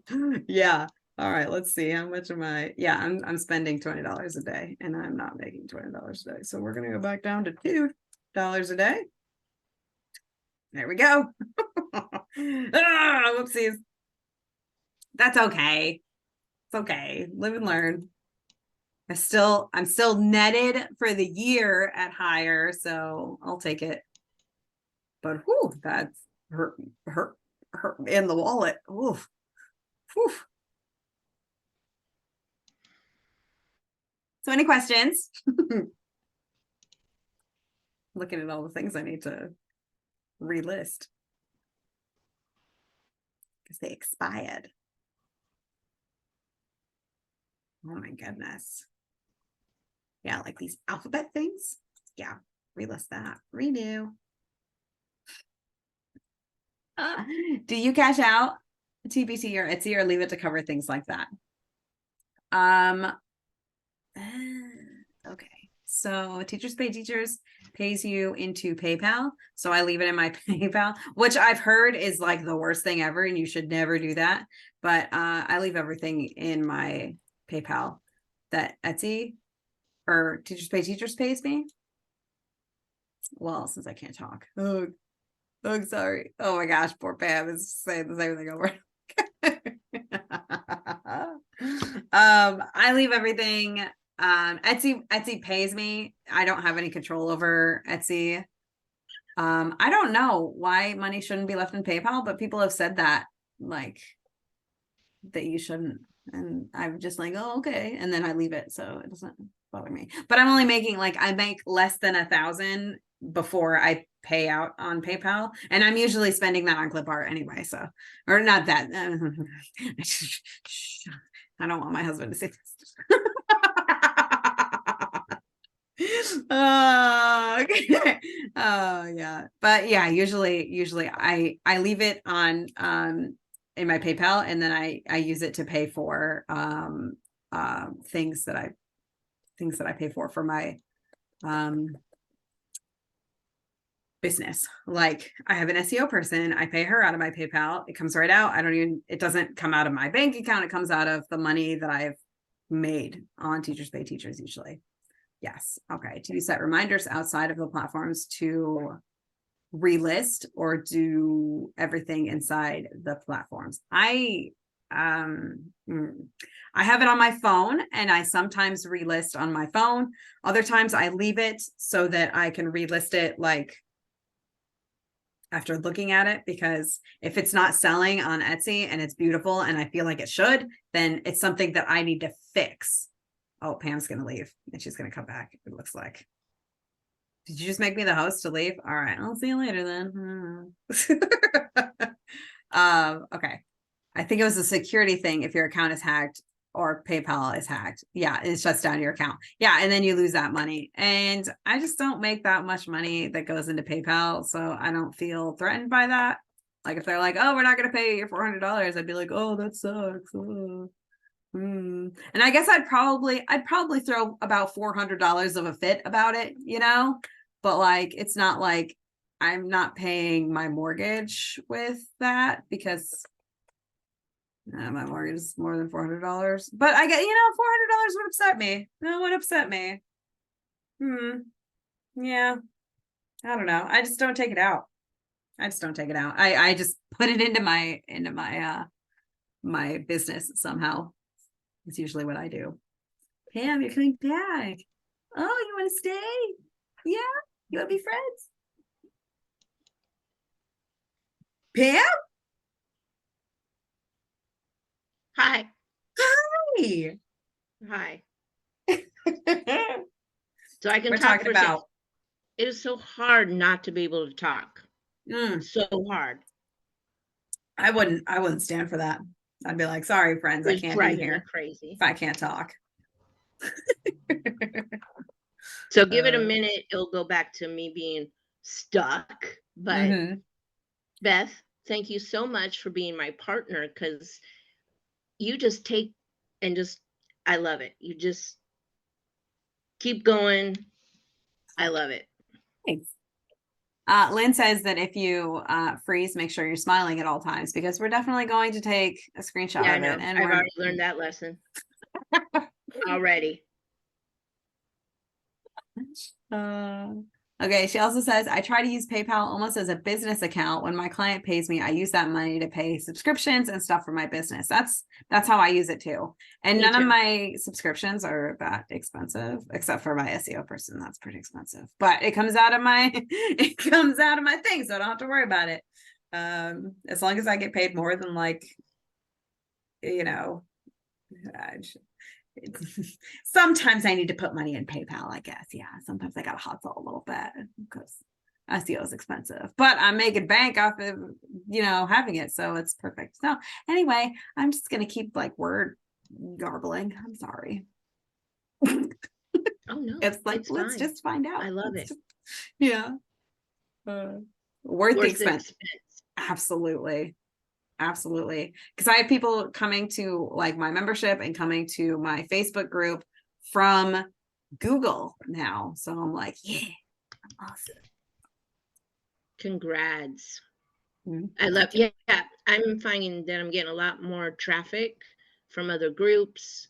A: Yeah. All right, let's see. How much am I? Yeah, I'm spending $20 a day and I'm not making $20 a day. So we're gonna go back down to $2 a day. There we go. Whoopsies. That's okay. It's okay. Live and learn. I'm still netted for the year at higher, so I'll take it. But whew, that's hurt in the wallet. Oof. Whew. So any questions? Looking at all the things I need to relist because they expired. Oh my goodness. Yeah, like these alphabet things. Yeah, relist that. Renew. Do you cash out TBC or Etsy or leave it to cover things like that? Okay. So Teachers Pay Teachers pays you into PayPal. So I leave it in my PayPal, which I've heard is like the worst thing ever and you should never do that. But I leave everything in my PayPal that Etsy or Teachers Pay Teachers pays me. Well, since I can't talk. Oh, sorry. Oh my gosh, poor Pam is saying the same thing over. I leave everything. Etsy pays me. I don't have any control over Etsy. I don't know why money shouldn't be left in PayPal, but people have said that like that you shouldn't. And I'm just like, oh, okay. And then I leave it. So it doesn't bother me. But I'm only making like I make less than 1,000 before I pay out on PayPal. And I'm usually spending that on clip art anyway. So, or not that. I don't want my husband to see this. Okay. Oh yeah. But yeah, usually I leave it on in my PayPal and then I use it to pay for things that I pay for my business. Like I have an SEO person, I pay her out of my PayPal. It comes right out. It doesn't come out of my bank account. It comes out of the money that I've made on Teachers Pay Teachers usually. Yes. Okay. Do you set reminders outside of the platforms to relist or do everything inside the platforms? I have it on my phone and I sometimes relist on my phone. Other times I leave it so that I can relist it like after looking at it, because if it's not selling on Etsy and it's beautiful and I feel like it should, then it's something that I need to fix. Oh, Pam's going to leave and she's going to come back. It looks like. Did you just make me the host to leave? All right. I'll see you later then. Okay. I think it was a security thing. If your account is hacked or PayPal is hacked. Yeah. It shuts down your account. Yeah. And then you lose that money. And I just don't make that much money that goes into PayPal. So I don't feel threatened by that. Like if they're like, oh, we're not going to pay your $400. I'd be like, oh, that sucks. Oh. And I guess I'd probably throw about $400 of a fit about it, but like, it's not like I'm not paying my mortgage with that because my mortgage is more than $400, but I get, $400 would upset me. That would upset me. Yeah. I don't know. I just don't take it out. I just put it into my my business somehow. It's usually what I do. Pam, you're coming back. Oh, you want to stay? Yeah, you want to be friends? Pam?
B: Hi.
A: Hi.
B: Hi. So I can
A: We're
B: talk
A: talking
B: for a second.
A: about.
B: It is so hard not to be able to talk. So hard.
A: I wouldn't stand for that. I'd be like, sorry, friends, I
B: It's
A: can't be
B: driving me
A: here
B: crazy.
A: if I can't talk.
B: So give it a minute, it'll go back to me being stuck. But Beth, thank you so much for being my partner, because you just take and just, I love it. You just keep going. I love it.
A: Thanks. Lynn says that if you freeze, make sure you're smiling at all times, because we're definitely going to take a screenshot
B: Yeah, I
A: of
B: know.
A: it. And
B: I've
A: we're
B: already learned that lesson already.
A: Okay, she also says, I try to use PayPal almost as a business account. When my client pays me, I use that money to pay subscriptions and stuff for my business. That's how I use it too. And
B: Me
A: none
B: too.
A: of my subscriptions are that expensive, except for my SEO person. That's pretty expensive. But it comes out of my thing, so I don't have to worry about it. As long as I get paid more than like, sometimes I need to put money in PayPal, I guess. Yeah, sometimes I gotta hustle a little bit because SEO is expensive, but I'm making bank off of having it, so it's perfect. So anyway, I'm just gonna keep like word garbling. I'm sorry.
B: Oh no,
A: It's like,
B: it's
A: let's
B: fine.
A: just find out.
B: I love it.
A: Yeah. Worth the expense. Absolutely. Because I have people coming to like my membership and coming to my Facebook group from Google now. So I'm like, yeah, awesome.
B: Congrats. I love, yeah, I'm finding that I'm getting a lot more traffic from other groups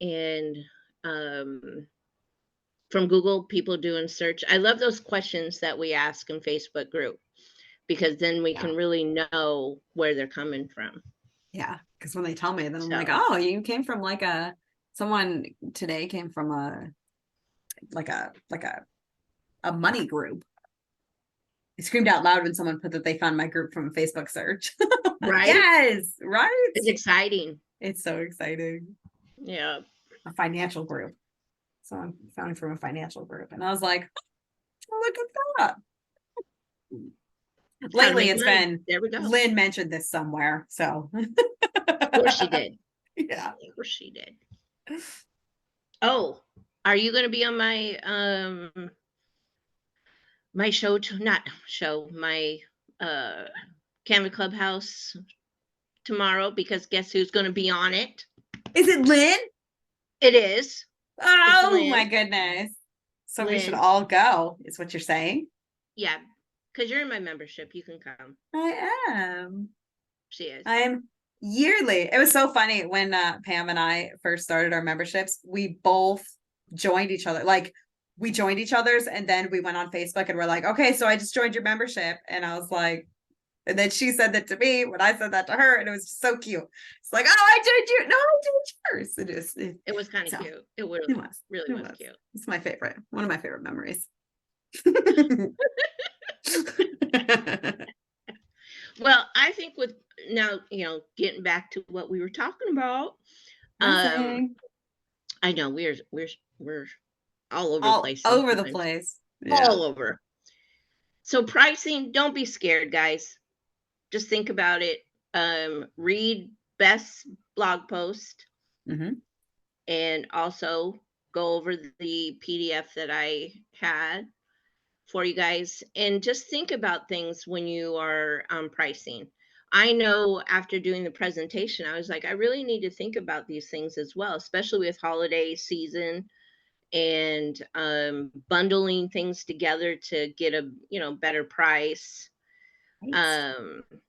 B: and from Google, people doing search. I love those questions that we ask in Facebook group, because then we can really know where they're coming from.
A: Yeah, because when they tell me, then I'm like,
B: So.
A: oh, you came from like someone today came from a money group. I screamed out loud when someone put that they found my group from a Facebook search.
B: Right?
A: Yes, right?
B: It's exciting.
A: It's so exciting.
B: Yeah.
A: A financial group. So I'm found from a financial group. And I was like, oh, look at that. Lately it's been,
B: there we go.
A: Lynn mentioned this somewhere. So
B: of course she did.
A: Yeah.
B: Of course she did. Oh, are you gonna be on my my show my Canva Clubhouse tomorrow? Because guess who's gonna be on it?
A: Is it Lynn?
B: It is.
A: Oh my goodness. So
B: Lynn.
A: We should all go, is what you're saying?
B: Yeah, because you're in my membership. You can come.
A: I am.
B: She is.
A: I am yearly. It was so funny when Pam and I first started our memberships. We both joined each other. Like we joined each other's, and then we went on Facebook and we're like, okay, so I just joined your membership. And I was like, and then she said that to me when I said that to her, and it was just so cute. It's like, oh, I joined you. No, I joined yours.
B: It was kind of cute. It really was cute.
A: It's my favorite. One of my favorite memories.
B: Well, I think with now, getting back to what we were talking about, I know we're all over the place.
A: Over the place.
B: Yeah. All over. So pricing, don't be scared, guys. Just think about it. Read Beth's blog post, and also go over the PDF that I had for you guys, and just think about things when you are pricing. I know after doing the presentation, I was like, I really need to think about these things as well, especially with holiday season and bundling things together to get a better price.
A: Right.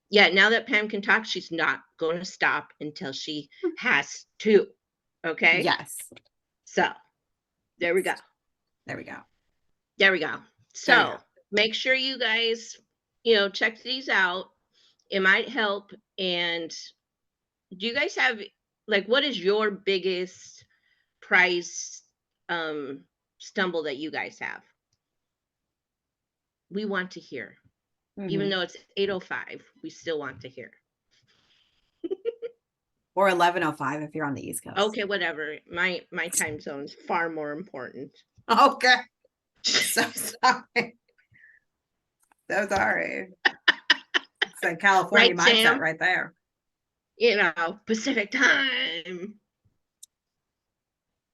B: Yeah, now that Pam can talk, she's not going to stop until she has to. Okay,
A: Yes.
B: so there we go.
A: There we go.
B: There we go.
A: There we
B: So
A: go.
B: make sure you guys, check these out. It might help. And do you guys have, like, what is your biggest price stumble that you guys have? We want to hear. Even
A: Mhm.
B: though it's 8:05, we still want to hear.
A: Or 11:05 if you're on the East Coast.
B: Okay, whatever. My time zone's far more important.
A: Okay. So sorry. So sorry. It's like California
B: Right,
A: mindset
B: Sam?
A: right there.
B: Pacific time.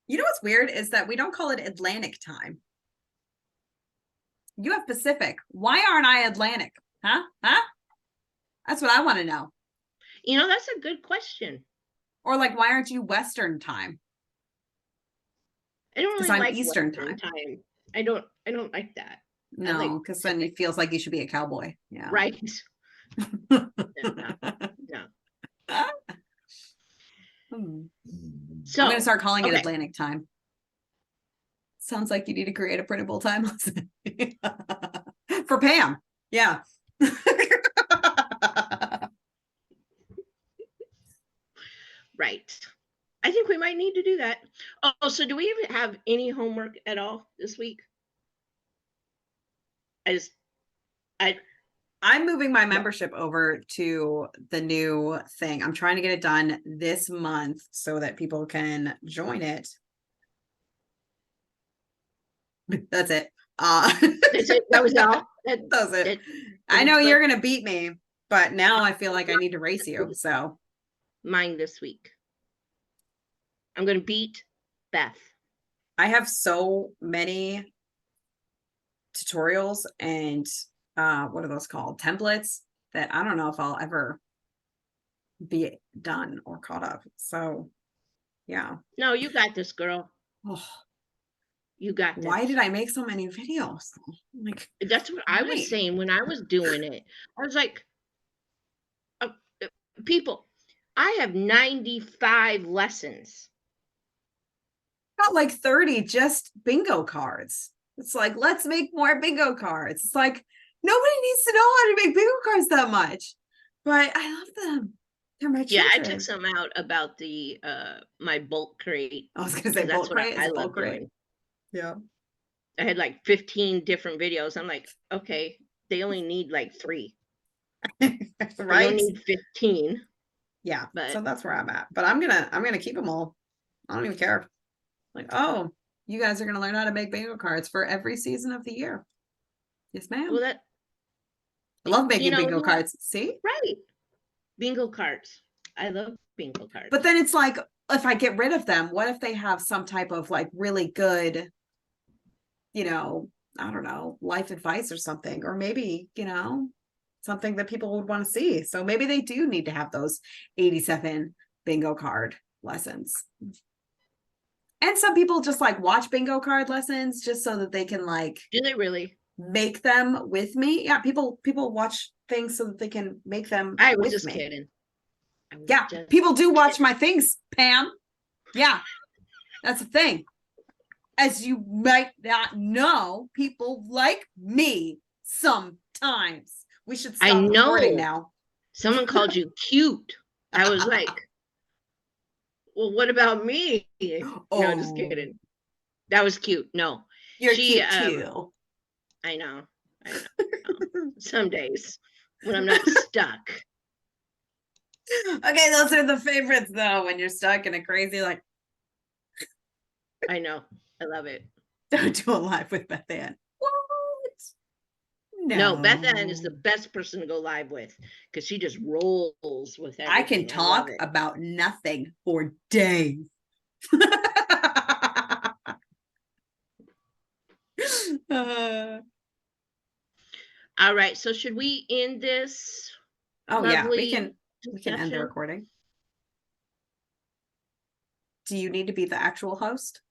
A: You know what's weird is that we don't call it Atlantic time. You have Pacific. Why aren't I Atlantic? Huh? That's what I want to know.
B: That's a good question.
A: Or like, why aren't you Western time?
B: I don't
A: Because
B: really
A: I'm
B: like
A: Eastern
B: Western
A: time.
B: time. I don't like that. I like
A: No, because then it feels like you should be a cowboy. Yeah.
B: right. No, no.
A: I'm
B: So
A: going to start calling it
B: okay.
A: Atlantic time. Sounds like you need to create a printable time lesson for Pam. Yeah.
B: Right. I think we might need to do that. Oh, so do we even have any homework at all this week? I
A: I'm moving my membership over to the new thing. I'm trying to get it done this month so that people can join it. That's it.
B: that's it. That was all.
A: That's it. I know you're gonna beat me, but now I feel like I need to race you. So
B: mine this week. I'm gonna beat Beth.
A: I have so many tutorials and what are those called? Templates that I don't know if I'll ever be done or caught up. So yeah.
B: No, you got this, girl.
A: Oh,
B: You got this.
A: why did I make so many videos? Like,
B: that's what I was saying when I was doing it. I was like, people, I have 95 lessons.
A: got like 30 just bingo cards. It's like, let's make more bingo cards. It's like, nobody needs to know how to make bingo cards that much, but I love them. They're my children.
B: Yeah, I took some out about the my bulk crate.
A: I was gonna say bulk crate is
B: I
A: a bulk
B: love
A: crate.
B: doing.
A: Yeah.
B: I had like 15 different videos. I'm like, okay, they only need like 3.
A: Right.
B: They don't need 15.
A: Yeah.
B: But
A: So that's where I'm at. But I'm gonna keep them all. I don't even care. Like, oh, you guys are gonna learn how to make bingo cards for every season of the year. Yes, ma'am.
B: well, that
A: I love making bingo cards. See?
B: Right. Bingo cards. I love bingo cards.
A: But then it's like, if I get rid of them, what if they have some type of like really good, I don't know, life advice or something, or maybe, something that people would want to see. So maybe they do need to have those 87 bingo card lessons. And some people just like watch bingo card lessons just so that they can like,
B: do they really
A: make them with me? Yeah, people watch things so that they can make them
B: I was
A: with
B: just
A: me.
B: kidding.
A: Yeah, people do watch my things, Pam. Yeah, that's the thing. As you might not know, people like me sometimes. We should stop recording now.
B: Someone called you cute. I was like, well, what about me?
A: Oh,
B: no, just kidding. That was cute. No,
A: you're cute too.
B: I know. Some days when I'm not stuck.
A: Okay, those are the favorites though. When you're stuck in a crazy like.
B: I know. I love it.
A: Don't do a live with Beth Ann. What?
B: No, Beth Ann is the best person to go live with because she just rolls with everything.
A: I can talk about nothing for days.
B: All right. So should we end this?
A: Oh yeah, we
B: lovely
A: can end the
B: discussion.
A: recording. Do you need to be the actual host?